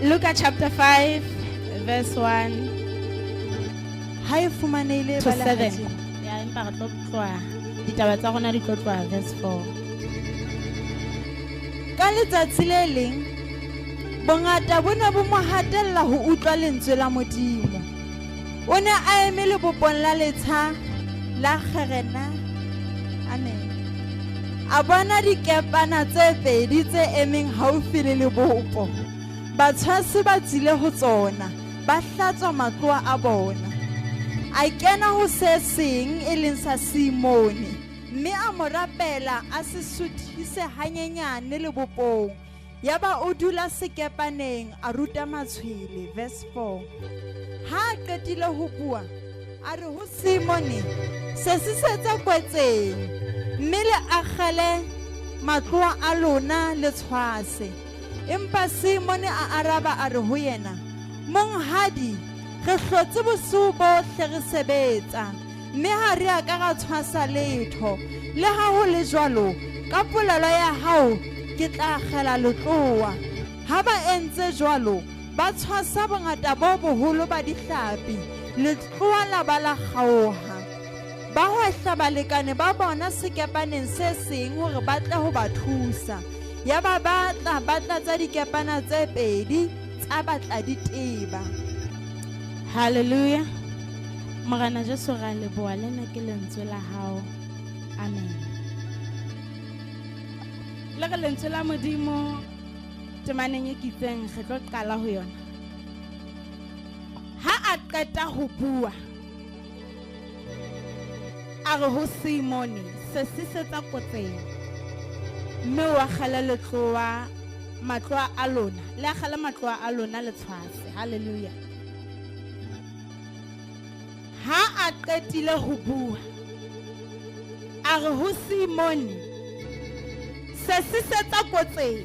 Luke chapter 5, verse 1 Ha e fumanehile to ba le 7. hatsi. Ya empa re tlo tloha ditaba tsa rona di tlo tloha verse 4. Ka letsatsi le leng bongata bo ne bo mo hatella ho utlwa lentswe la Modimo. O ne a eme lebopong la letsha la Kgerena. Amen. A bona dikepana tse pedi tse emeng haufi le lebopo. Batshwasi ba tsile ho tsona, ba hlatswa matloa a bona. A kena ho se seng e leng sa Simone, mme a mo rapela a se suthise hanyenyane lebopong. Yaba o dula sekepaneng a ruta matshwele. Verse 4. Ha a qetile ho bua, a re ho Simone, se sisetsa kwetseng, mme le akgele matloa a lona le tshwase. Empa Simone a araba a re ho yena, monghadi, re hlotse bosiu bohle re sebetsa, mme ha re a ka ra tshwasa letho. Le ha ho le jwalo, ka polelo ya hao ke tla akgela letloa. Ha ba entse jwalo, ba tshwasa bongata bo boholo ba dihlapi, letloa la ba la kgaoha. Ba hwehla balekane ba bona sekepaneng se seng hore ba tle ho ba thusa. Ya ba batla tsa dikepana tse pedi tsa batla diteba. Hallelujah. Morana Jesu ra leboha lena ke lentswe la hao. Amen. Le re lentswe la Modimo temaneng e kitseng re tlo qala ho yona. Ha a qeta ho bua, a re ho Simone, se sisetsa kotseng, mme wa kgala letloa matloa a lona, le akgela matloa a lona le tshwase. Hallelujah. Ha a qetile ho bua, a re ho Simone, se sisetsa kotseng,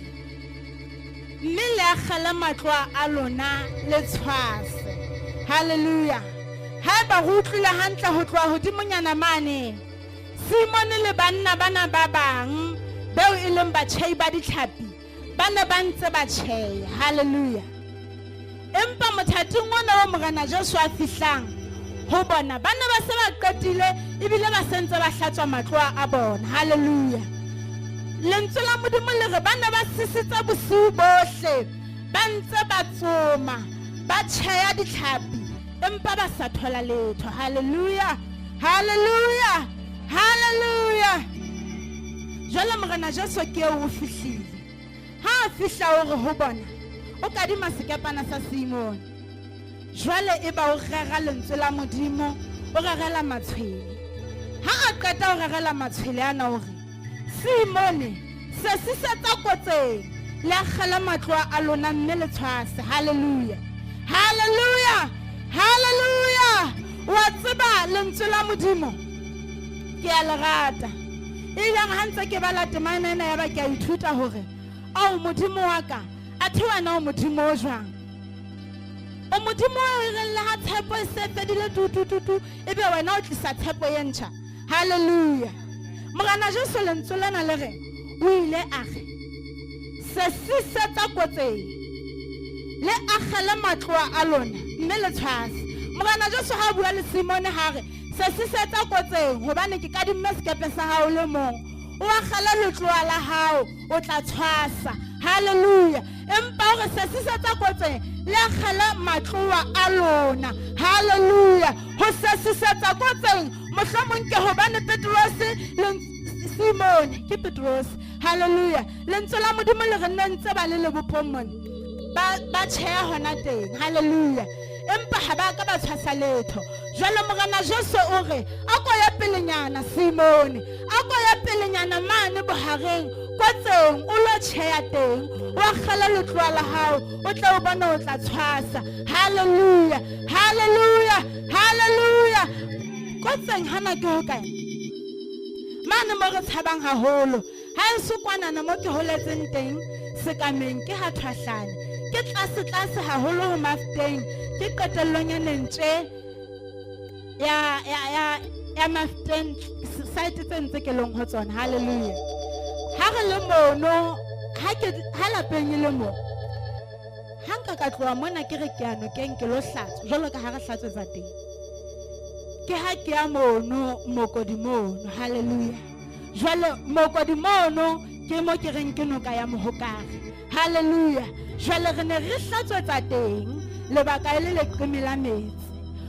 mme le akgela matloa a lona le tshwase. Hallelujah. Ha ba ho utlwile hantle ho tloha hodimonyana mane, Simone le banna bana ba bang beo e leng batjhei ba ditlhapi ba ne ba ntse ba tjheya. Hallelujah. Empa mothating ona o morena Jesu a fihlang ho bona, ba ne ba se ba qetile ebile ba sentse ba hlatswa matloa a bona. Hallelujah. Lentswe la Modimo le re ba ne ba sisitse bosiu bohle, ba ntse ba tsoma, ba tjheya ditlhapi, empa ba sa thola letho. Hallelujah. Hallelujah. Hallelujah. Jwale morena Jesu ke o fihlile. Ha a fihla o re ho bona, o kadima sekepana sa Simone. Jwale e ba o rera lentswe la Modimo, o rerela matshwele. Ha a qeta o rerela matshwele ana o re, Simone, se sisetsa kotseng, le akgela matloa a lona mme le tshwase. Hallelujah. Hallelujah. Hallelujah. Wa tseba lentswe la Modimo ke a le rata. Ileng ha ntse ke bala temana ena ya ba ke a ithuta hore ao Modimo wa ka a the wena o Modimo o jwang. O Modimo o re le ha tshepo e se fedile tu ebe wena o tlisa tshepo e ntjha. Hallelujah. Morana Jesu lentswe lena le re o ile a re se sisetsa kotseng, le akgela matloa a lona mme le tshwase. Morana Jesu ha bua le Simone ha re se sisetsa kotseng hobane ke kadimme sekepe sa hao le mong, o akgela letloa la hao o tla tshwasa. Hallelujah. Empa o re se sisetsa kotseng, le akgela matloa a lona. Hallelujah. Ho se sisetsa kotseng mohlomong ke hobane Petros le Simone ke Petros. Hallelujah. Lentswe la Modimo le re nne ntse ba le lebopong mona, ba tjheya hona teng. Hallelujah. Empa ha ba ka ba tshwasa letho. Jwale morena Jesu o re a ko ya pelenyana Simone, a ko ya pelenyana mane bohareng kotseng o lo tjheya teng, o akgela letloa la hao o tla o bona o tla tshwasa. Hallelujah. Hallelujah. Hallelujah. Kotseng hana ke ho kae mane mo re tshabang haholo, ha e sokwanana mo ke holetseng teng sekameng ke ha thwahlane, ke tlase haholo ho mafteng, ke qetellong ya nentse ya mafteng site tse ntse ke leng ho tsona. Hallelujah. Ha re le mono ha lapeng le mo ha nka ka tloa mona ke re ke a nokeng ke lo hlatswa jwalo ka ha re hlatswetsa teng ke ha ke ya mono mokodi mono haleluya jwale mokodi mono ke mo ke reng ke noka ya mohokare haleluya jwale re ne re hlatswetsa teng lebaka e le leqeme la metsi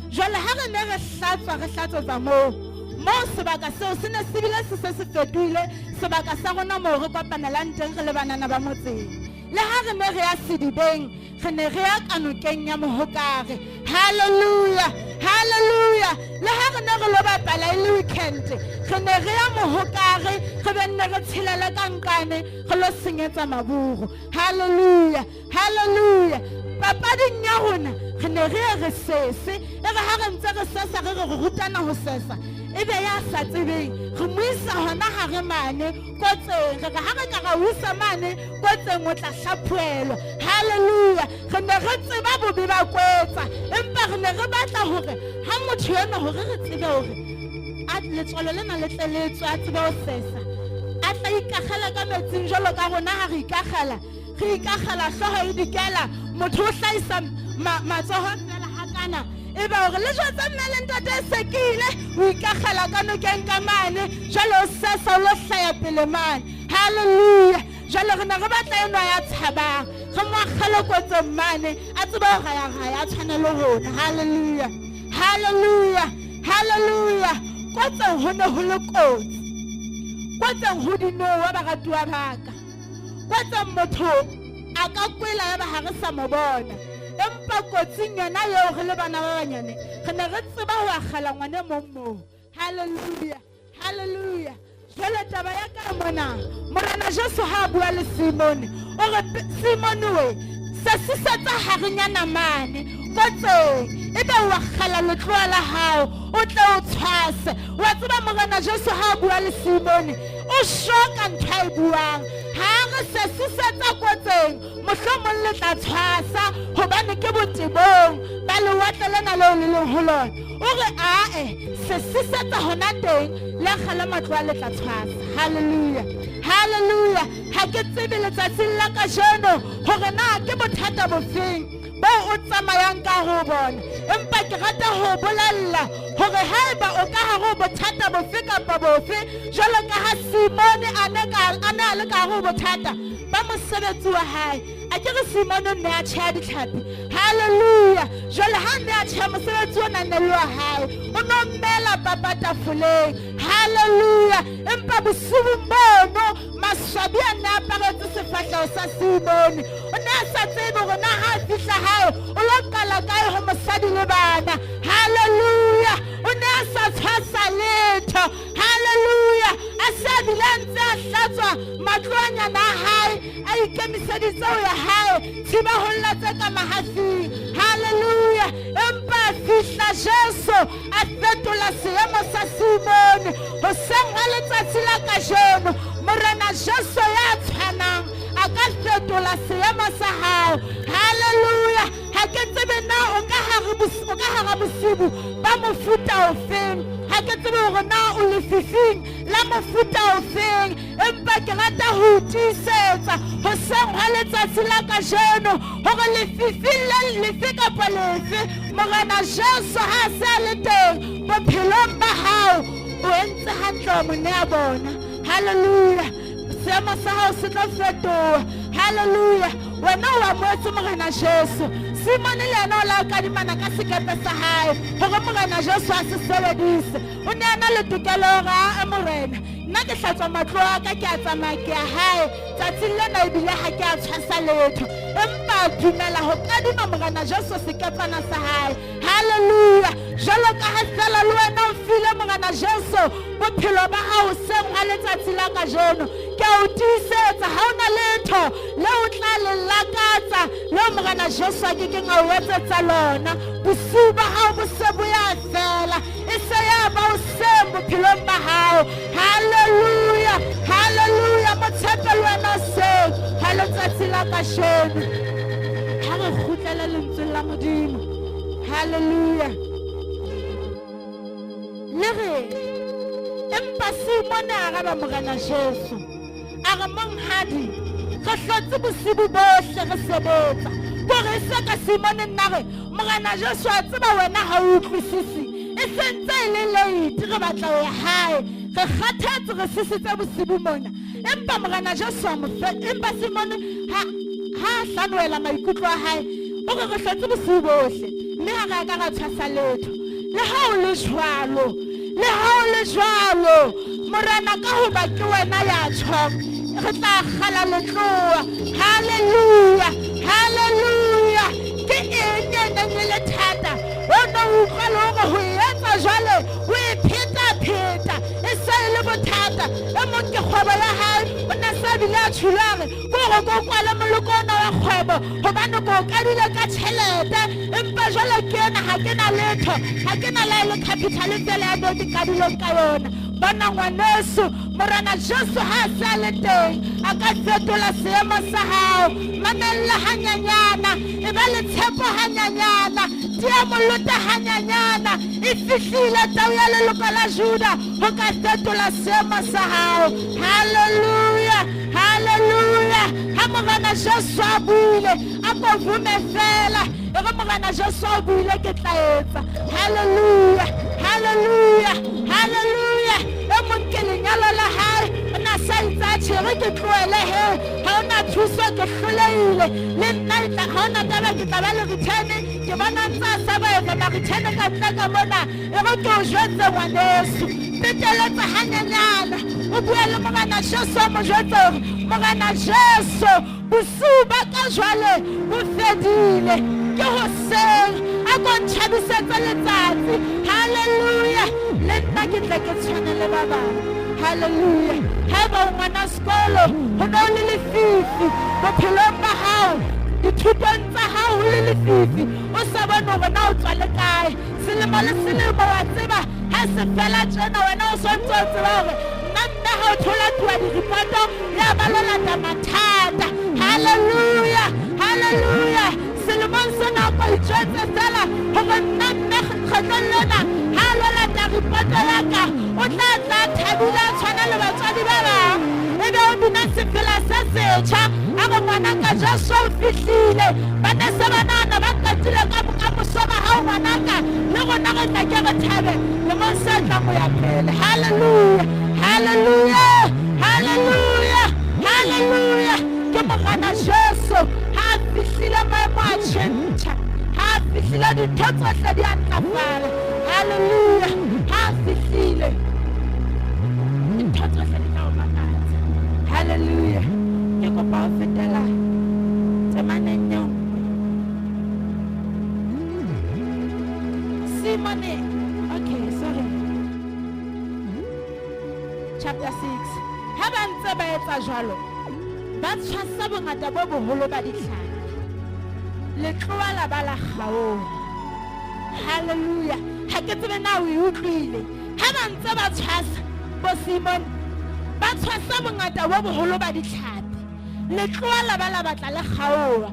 jwale ha re ne re hlatswetsa moo sebaka seo se ne se bile se fetohile sebaka sa rona moo re kopanelang teng re le banana ba motseng le ha re ne re ya sedibeng re ne re ya kanokeng ya mohokare haleluya haleluya le ha re ne re lo bapala e le weekend re ne re ya mohokare re be nne re tshelele ka nkane re lo senyetsa maburu haleluya haleluya papading ya rona re ne re sese e re ha re ntse re sesa re rutana ho sesa ebe ya sa tsebeng re mo isa hona ha re mane kotseng re ha re ka ra usa mane kotseng o tla hlaphuelwa haleluya re ne re tseba bobe ba kwetsa empa re ne re batla hore ha motho yona hore re tsebe hore a letswalo lena le tleletswe a tsebe ho sesa a tla ikagela ka metsing jwalo ka rona ha re ikagela hlooho e dikela motho o hlahisa matsoho fela hakana ebe hore le jwetsa nna le ntate sekile o ikagela ka nokeng ka mane jwale o sesa o lo hlaya pele mane haleluya jwale re ne re batla enwa ya tshabang re mo akgele kotseng mane a tsebe hore ya tshwane le rona haleluya haleluya haleluya kotseng ho ne ho le kotsi kotseng ho dinowa baratuwa baka kotseng motho a ka kwela ya ba ha re sa mo bona empa kotsing yona eo re le bana ba banyane re ne re tseba ho akgela ngwane moo haleluya haleluya jwale taba ya ka mona morena Jesu ha bua le Simone o re Simone we se sisetsa harinyana mane kotseng ebe o akgela letloa la hao o tle o tshwase wa tseba morena Jesu ha bua le Simone o shoka ntho e buang ha re se sisetsa kotseng mohlomong le tla tshwasa hobane ke botebong ba le watle lena leo le leng ho lona o re ae se sisetsa hona teng le kgala matloa le tla tshwasa haleluya haleluya ha ke tsebe letsatsing la kajeno hore na ke bothata bofeng bo o tsamayang ka ho bona empa ke rata ho bolella hore haeba o ka hare bothata bofe kapa bofe jwalo ka ha Simone a ne le ka hare bothata ba mosebetsi wa hae a ke re Simone ne a tjha ditlhapi haleluya jwale ha ne a tjha mosebetsi ona ne le wa hae o no mmela papa tafoleng haleluya empa bosibu mono maswabi a ne a paretse sefahleho sa Simone o ne a sa tsebe hore na ha a fihla hae o lo qala kae ho mosadi le bana haleluya o ne a sa tshwasa letho haleluya a sa bile a ntse a hlatswa matloanyana a hae a ikemiseditse ho ya hae thiba ho llatse ka mahafing haleluya empa a fihla Jesu a fetola seemo sa Simone hoseng ha letsatsi la kajeno morena Jesu ya tshwanang a ka fetola seemo sa hao haleluya ha ke tsebe na o ka hara bosibu ba mofuta ofeng ha ke tsebe hore na o lefifing la mofuta ofeng empa ke rata ho tiisetsa hoseng ha letsatsi la kajeno hore lefifing lefe kapa lefe morena Jesu ha se le teng bophelong ba hao o entse hantle mone ya bona haleluya seemo sa hao se tla fetoha haleluya wena wa moetse morena Jesu Simone le yena o la kadimana ka sekepe sa hae hore morena Jesu a se sebedise o ne a na le tokelo hore a morena nna ke hlatswa matlo a ka ke a tsamaya ke ya hae tsatsing lena ebile ha ke a tshwasa letho empa a dumela ho kadima morena Jesu sekepana sa hae haleluya jwalo ka ha fela le wena o file morena Jesu bophelo ba hao seng ha letsatsi la kajeno ke a o tiisetsa ha ona letho le o tla le lakatsa le morena Jesu a ke nga o etsetsa lona bosiu ba hao bo se bo ya fela e se ya ba o seng bophelong ba hao haleluya haleluya motshepe le wena seng ha letsatsi la kajeno ha re kgutlela lentsweng la Modimo haleluya le re empa Simone a araba morena Jesu a re monghadi re hlotse bosibu bohle re sebetsa gore se ka Simone nna re Morena Jesu a tseba wena ha o utlwisisi e sentse e le late re batla ho ya hae re kgathetse re sisitse bosibu mona empa Morena Jesu a mo fe empa Simone ha hlanoela maikutlo a hae o re hlotse bosibu bohle mme ha re ka ra tshwasa letho le ha o le jwalo Morena ka ho ba ke wena ya tshwara re tla kgala letloa haleluya ke eng le thata o no utlwa le hore ho etsa jwale o e pheta e se le bothata e mong ke kgwebo ya hae o na sa bile a tshulare gore go kwala moloko ona wa kgwebo hobane go kadile ka tšhelete empa jwale ke ena ha ke na letho ha ke na le capital fela ya do ke kadileng ka yona bana ngwaneso Morena Jesu ha sa le teng a ka fetola seemo sa hao mamella hanyanyana e ba le tshepo hanyanyana dia molota hanyanyana e fihlile tau ya leloko la Juda ho ka fetola seemo sa hao haleluya ha Morena Jesu a buile a ko vume fela e go Morena Jesu a buile ke tla etsa haleluya e mong ke lenyalo la hae o na sa itsa tšhere ke tloele he ha o na thuso ke hloleile le nna ha o na taba ke taba le return ke bona ntsa sa ba etsa ma return ka nna ka mona e go ke o jwetse ngwaneso peteletsa hanyanyana o bua le Morena Jesu mo jwetse Morena Jesu bosuba ka jwale bo fedile ke hoseng a go ntšhabisetsa letsatsi haleluya le nna ke tla ke tshwana le ba bang haleluya ha ba ngwana sekolo ho na le lefifi bophelong ba hao dithutong tsa hao le lefifi o sa bona hore na o tswa le kae selemo le selemo wa tseba ha se fela tjena wena o so ntse o tseba hore nna ha o thola tuwa diripoto ya ba lelata mathata haleluya selemong sena o ka itjwetse fela hore nna kgetlong lena ha lo lata ripoto ya ka o tla thabile tshwana le batswadi ba bang ebe o bina sefela se setjha a go ngwanaka Jesu o fihlile bana se banana ba katile ka moso ba hao ngwanaka le gona re tla ke re thabe le mo se tla mo ya pele haleluya ke Morena Jesu ha fihlile maemo a tjhentjha ha fihlile dintho tsohle di a ntlafala haleluya ha fihlile dintho tsohle di tla o makatsa haleluya ke kopa ho fetela temaneng eo Simone okay sorry chapter 6 ha ba ntse ba etsa jwalo ba tshwasa bongata bo boholo ba ditlhare letloa la ba la kgaoha haleluya ha ke tsebe na o e utlwile ha ba ntse ba tshwasa bo Simone ba tshwasa bongata bo boholo ba ditlhapi letloa la ba la batla le kgaoha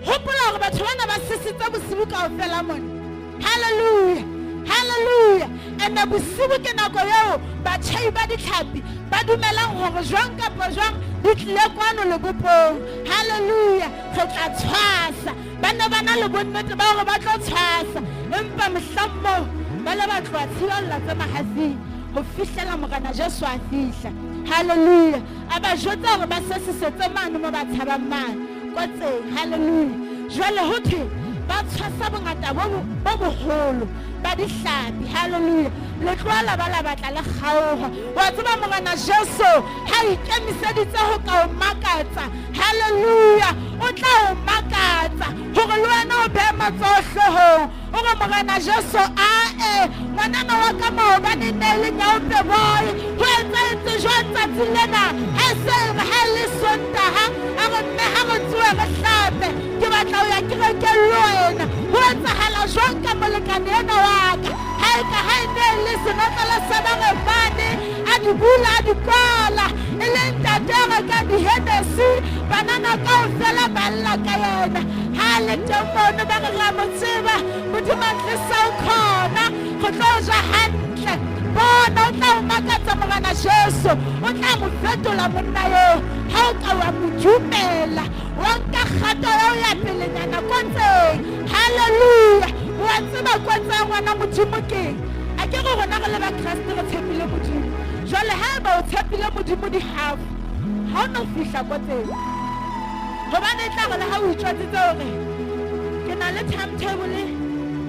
hopola hore batho bana ba sisitse bosibu kaofela mona haleluya ene bosibu ke nako eo batjhai ba ditlhapi ba dumelang hore jwang kapa jwang di tlile kwano lebopong haleluya re tla tshwasa bana le bonnete ba hore ba tlo tshwasa empa mehlammo ba le ba tloa tshiolla tse mahafing ho fihlela Morena Jesu a fihla haleluya a ba jwetsa hore ba sesisetse mane mo ba tshabang mane kotseng haleluya jwale ho thwe ba tshwasa bongata bo boholo ba dihlapi haleluya letloa la ba la batla le kgaoha wa tseba Morena Jesu ha ikemiseditse ho ka o makatsa haleluya o tla o makatsa hore le wena o beha matsoho hloohong hore Morena Jesu ngwanana wa ka maobane ne le nyaope boy ho etsahetse jwang tsatsi lena ha se re ha le Sontaha a re mme ha re tsohe re hlape ke batla ho ya kerekeng le wena ho etsahala jwang ka molekane ena wa ka ha ne le senotlolo sa barefane a di bula a di kwala e le ntatere ka dihenesi banana kaofela ba lla ka yena ha le teng mono ba re ra mo tseba modimo a tlisa o khona go tlo ja hantle bona o tla o makatsa Morena Jesu, o tla mo fetola monna eo ha o ka wa mo dumela wa nka kgato eo ya pelenyana ko ntseng. Haleluya. Wa tseba ko ntseng ngwana Modimo keng? A ke re rona re le ba Kreste re tshepile Modimo. Jwale haeba o tshepile Modimo dihafu, ha o no fihla ko teng. Hobane e tla re le ha o itjwetsitse hore ke na le timetable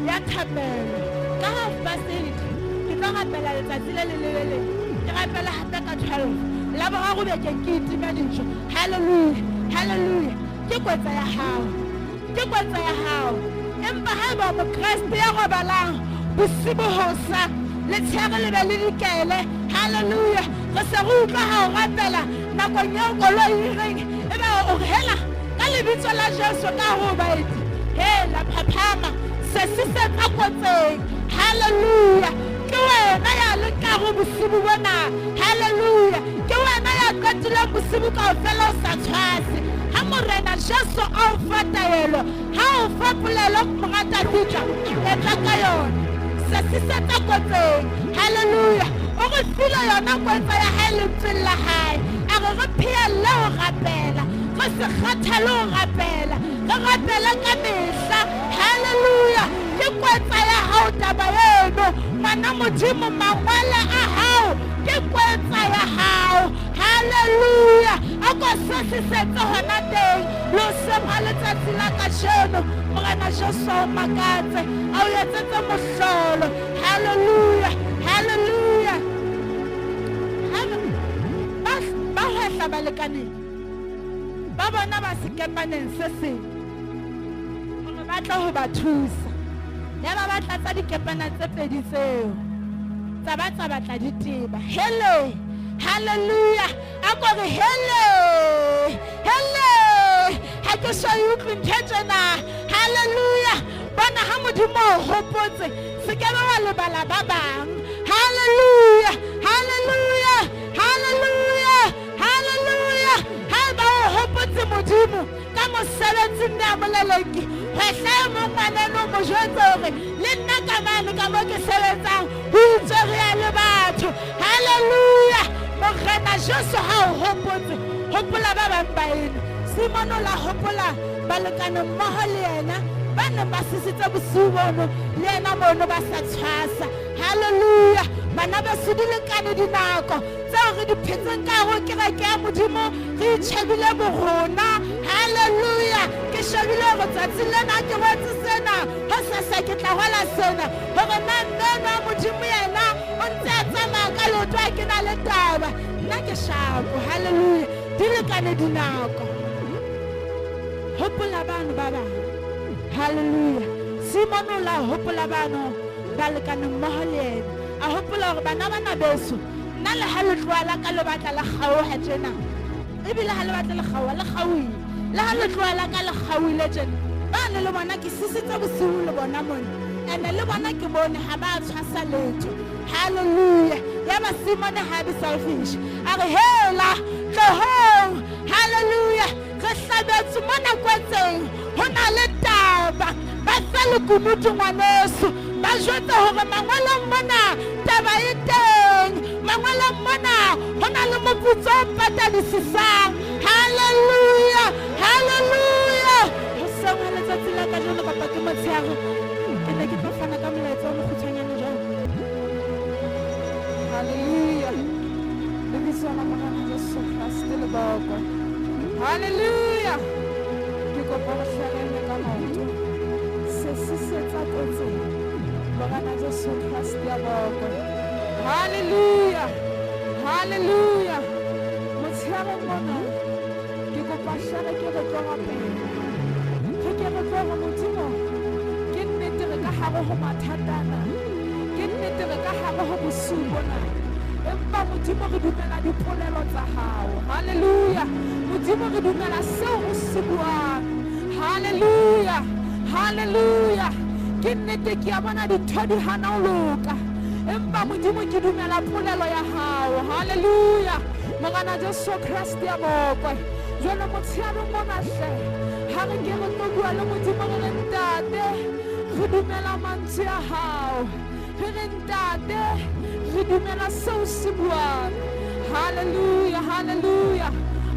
ya thapelo ka 8:30 ke tlo rapela letsatsi le lelele, ke rapela hape ka 12 la boraro bekeng ke itima dijo. Haleluya, haleluya. Ke kwetsa ya hao, ke kwetsa ya hao. Empa haeba mo Kreste ya robalang bosibo hosa le tshere le be le dikele. Haleluya. Re se re utlwa ha o rapela nakong eo koloi e reng ebe o re hela ka lebitso la Jesu ka ho baeti. Hela phaphama se se tsa kotseng. Haleluya. Ke wena ya le ka go bosibo bona. Haleluya. Ke wena ya qetile bosibo ka o fela o sa tshwase. Ha Morena Jesu a o fa taelo, ha o fa polelo morata fitla e tla ka yona. Se se tsa kotseng. Haleluya. O re fila yona kwetsa ya hae lentsweng la hae. A re phielle ho rapela, re se kgathale ho rapela, re rapela ka mehla. Haleluya. Ke kwetsa ya hao taba eno ngwana Modimo, mangwele a hao ke kwetsa ya hao. Haleluya. A ko sesisetse hona teng lo sema letsatsi la kasheno Morena Jesu o makatse a o etsetse mohlolo. Haleluya, haleluya. Ba hwehla balekaneng ba bona ba sekepaneng se seng gore ba tla ho ba thusa. Ya ba batla tsa dikepana tse pedi tseo tsa batla diteba. Hele, haleluya. A ko re hele, hele. Ha ke so utlwe ntjena. Haleluya. Bona ha Modimo o hopotse se ke ba wa lebala ba bang. Haleluya, haleluya, haleluya, haleluya. Ha ba o hopotse Modimo ka mosebetsi mme a molelenki hwehla mo ngwaneno mo jwetsa hore le nna ka mane ka mo ke sebetsang ho itse re ya le batho. Haleluya. Morena Jesu ha o hopotse hopola ba bang ba ena. Simon o la hopola balekane mmoho le yena ba ne ba sisitse bosiu bono le yena mono ba sa tshwasa. Haleluya. Bana ba sedilekane dinako tseo re di phetseng ka ho kereke ya Modimo re itjhebile borona. Haleluya. Ke shebile go tsatsi lena ke wetse sena ho sesa ke tla hwala sena hore nna Modimo yena o ntse a tsamaya ka lotwa ke na le taba nna ke shapo. Haleluya. Dilekane dinako hopola bana ba bang. Haleluya. Simon o la hopola bana balekane mmoho le yena a hopola hore bana bana beso nna le ha le tloala ka le batla le kgaoha tjena ebile ha le batla le kgaoha le kgaohile le ha le tloala ka le kgaohile tjena bana le bona ke sisitse bosiu le bona mona ene le bona ke bone ha ba tshwasa letho. Haleluya. Ya ba Simon ha be selfish a re hela tlohong. Haleluya. Re hlabetse mona kwetseng ho na le taba ba sa le kumutu ngwaneso ba jwetsa hore mangwelong mona taba e teng. Mangwelong mona ho na le moputso o patadisisang. Haleluya, haleluya. Ho sengwe letsatsi la kajeno kapa ke motshehare ke ne ke tlo fana ka molaetsa o mokgutshwanyane jwalo. Haleluya. Lebitso la Morena Jesu Kriste le boko. Haleluya. Ke kopa re hlahelle ka maoto se sisetsa kotseng Morena Jesu Kriste ya boko. Haleluya, haleluya. Motshehare mona ke kopa hlare ke re tloga pele ke re tloga Modimo ke nnete re ka hare ho mathatana ke nnete re ka hare ho bosiu bona empa Modimo re dumela dipolelo tsa hao. Haleluya. Modimo re dumela seo o se buang. Haleluya, haleluya. Ke nnete ke a bona dintho di hana ho loka empa Modimo ke dumela polelo ya hao. Haleluya. Morena Jesu Kriste ya boko jwale motshehare mona hle ha re ke re tlo bua le Modimo re re ntate re dumela mantswe ya hao re ntate re dumela seo se buang. Hallelujah, hallelujah.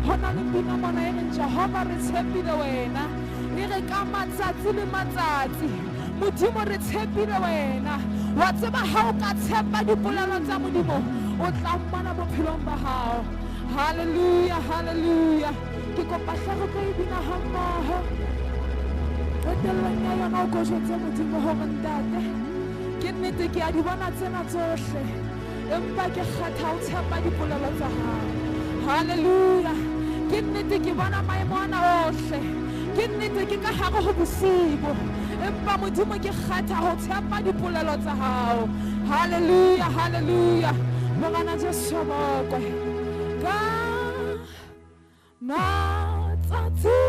Hona le pina mona e reng Jehova re tshepile wena, e re ka matsatsi le matsatsi Modimo re tshepile wena. Wa tseba ha o ka tshepa dipolelo tsa Modimo o tla mmona bophelong ba hao. Hallelujah, hallelujah. Ke kopa hle re tlo e bina ha mmoho. Qetellong ya yona o ko jwetse Modimo hore ntate ke nnete ke a di bona tsena tsohle, empa ke kgetha ho tshepa dipolelo tsa hao. Hallelujah. Ke nnete ke bona maemo ana ohle, ke nnete ke ka hare ho bosibo, empa Modimo ke kgetha ho tshepa dipolelo tsa hao. Hallelujah, hallelujah. Morana Jesu bokwe ka matsatsi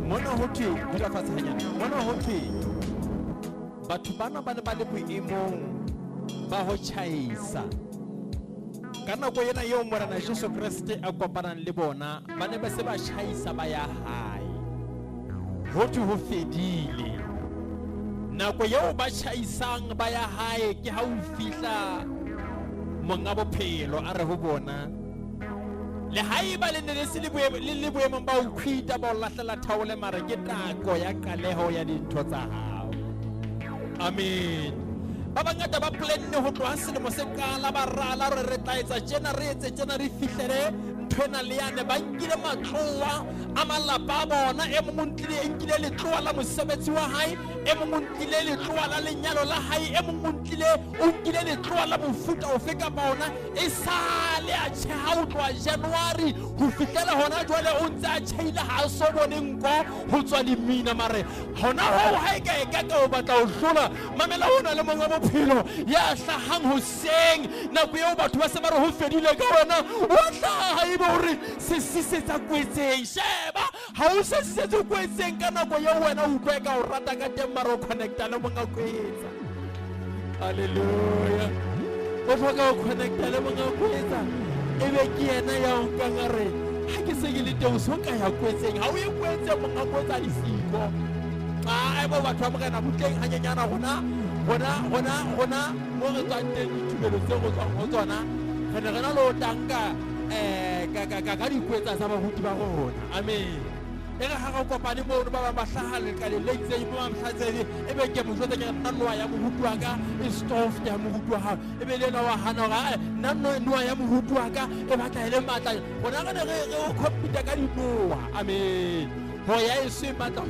Mona ho thwe dula fatshe hanyane. Mona ho thwe batho bana ba le boemong ba ho tjhaisa ka nako ena eo morena Jesu Kriste a kopanang le bona, ba ne ba se ba tjhaisa ba ya hae. Ho thwe ho fedile nako eo ba tjhaisang ba ya hae, ke ha o fihla monga bophelo a re ho bona le haeba le ne le se le boemong ba ho khwita ba o lahlela thaole, mara ke tako ya qaleho ya dintho tsa hao. Amen. Ba bangata ba plenne ho tloha selemo se kala ba rala re tla etsa tjena re etse tjena re fihlele ntho ena le yane ba nkile matloa a malapa a bona e mongwe o ntlile e nkile letloa la mosebetsi wa hae e mongwe o ntlile letloa la lenyalo la hae e mongwe o nkile letloa la mofuta ofe kapa ona e sale a tjheha ho tloha January ho fihlela hona jwale o ntse a tjheile ha a so bone nko ho tswa lemina mare hona ho ha e ka o batla ho hlola mamela hona le monga bophelo ya hlahang hoseng nako eo batho ba se ba re ho fedile ka wena o hlaha ebe hore se sisetsa kwetseng sheba ha o se sisetsa kwetseng ka nako eo wena o utlwa ka o rata ka teng mara o connecta le monga kwetsa. Hallelujah. O hloka ho connecta le monga kwetsa ebe ke yena ya o nkangare ha ke se ke le teng so ka ya kwetseng ha o e kwetse monga kwetsa di siko a ba batho ba morena butleng hanyenyana gona mo re tswang teng ditumelo tse go tswang go tsona re ne re na le o tanka ka dikwetsa tsa bahuti ba rona. Amen. E re ha re kopane mo ba ba hlaha le ka le itseng mo mhlatsedi e be ke mo jwetsa ke nna noa ya mohutu wa ka e stof ya mohutu wa ha e be le na wa hana ga nna noa ya mohutu wa ka e batla ile matla gona ga re o computer ka dinoa. Amen. Ho ya e se matla.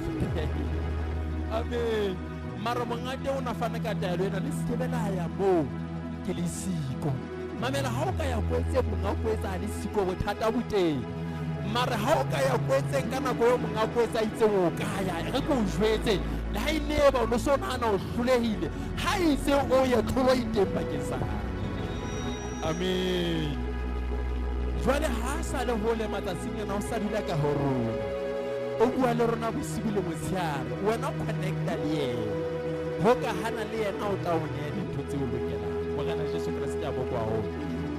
Amen. Mara mongate o na fana ka taelo ena le sebela ya mo ke le siko mamela ha o ka ya kwetse monga kwetsa le siko bothata boteng mara ha o ka ya kwetse ka nako yo monga kwetsa itse o ka ya re ko jwetse le ha ineba o no so nana o hlulehile ha itse o ye tlolo itemba ke sa. Amen. Jwale ha sa le hole matsatsing ena o sa dula ka horona o bua le rona bosibu le motshiare wena connecta le yena ho ka hana le yena o tla o ne dintho tse o lokelang morena Jesu Kriste a bokwa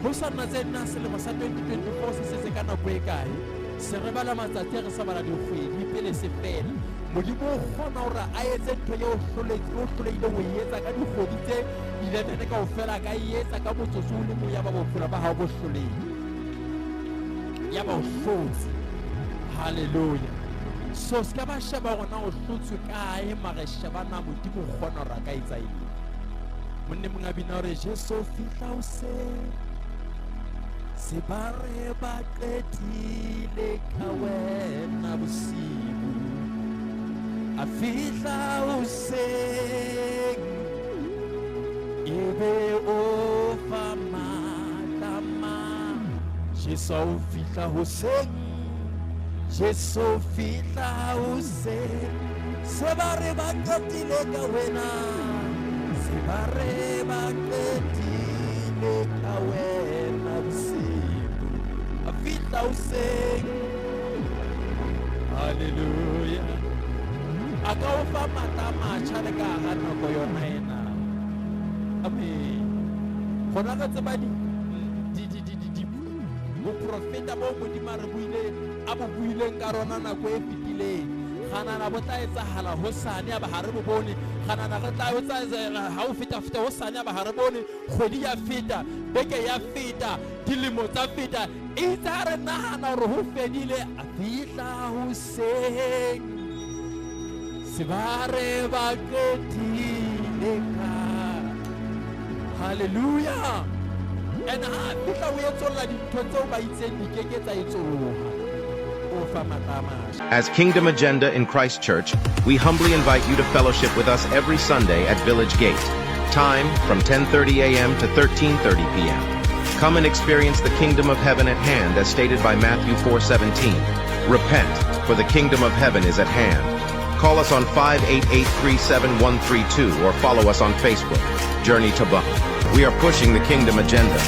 ho sa nna tse nna selemo sa 2024 se setse ka nako e kae se re bala matsatsi re sa bala dikgwedi pele se fela modimo o kgona hore a etse ntho eo hloleile ho etsa ka dikgwedi tse 11 ka ofela ka etsa ka botsotsi o le mo ya ba bophelo ba hao bo hloleile ya ba o hlotse. Hallelujah. So ska ba sheba gona o hlotswe kae mare sheba na modimo kgona hore a ka etsa eng monne monga bina hore Jesu fihla o se bare ba qetile ka wena bosibu a fihla o se ebe o fa matama Jesu fihla o Jesu fihla o se bare ba qetile ka wena se bare ba qetile ka wena bosibu a fihla o se. Hallelujah. Aka o fa matama tshale ka ga nako yona ena. Amen. Gona ka tseba di bo profeta bo modimo re buile a bo buileng ka rona nako e fetileng gana na botla etsahala ho sane ya ba ha re bo bone gana na re tla o tsa ha o feta ho sane ya ba ha re bone kgwedi ya feta beke ya feta dilemo tsa feta e tsa re nahana hore ho fedile a fihla ho se bare ba qetile ka. Hallelujah. And fihla o etsolla dintho tseo ba itseng di keke tsa etsoloha. As Kingdom Agenda in Christ Church, we humbly invite you to fellowship with us every Sunday at Village Gate. Time from 10:30 a.m. to 13:30 p.m. Come and experience the kingdom of heaven at hand as stated by Matthew 4:17. Repent, for the kingdom of heaven is at hand. Call us on 588-37132 or follow us on Facebook. Journey to Buck. We are pushing the Kingdom Agenda.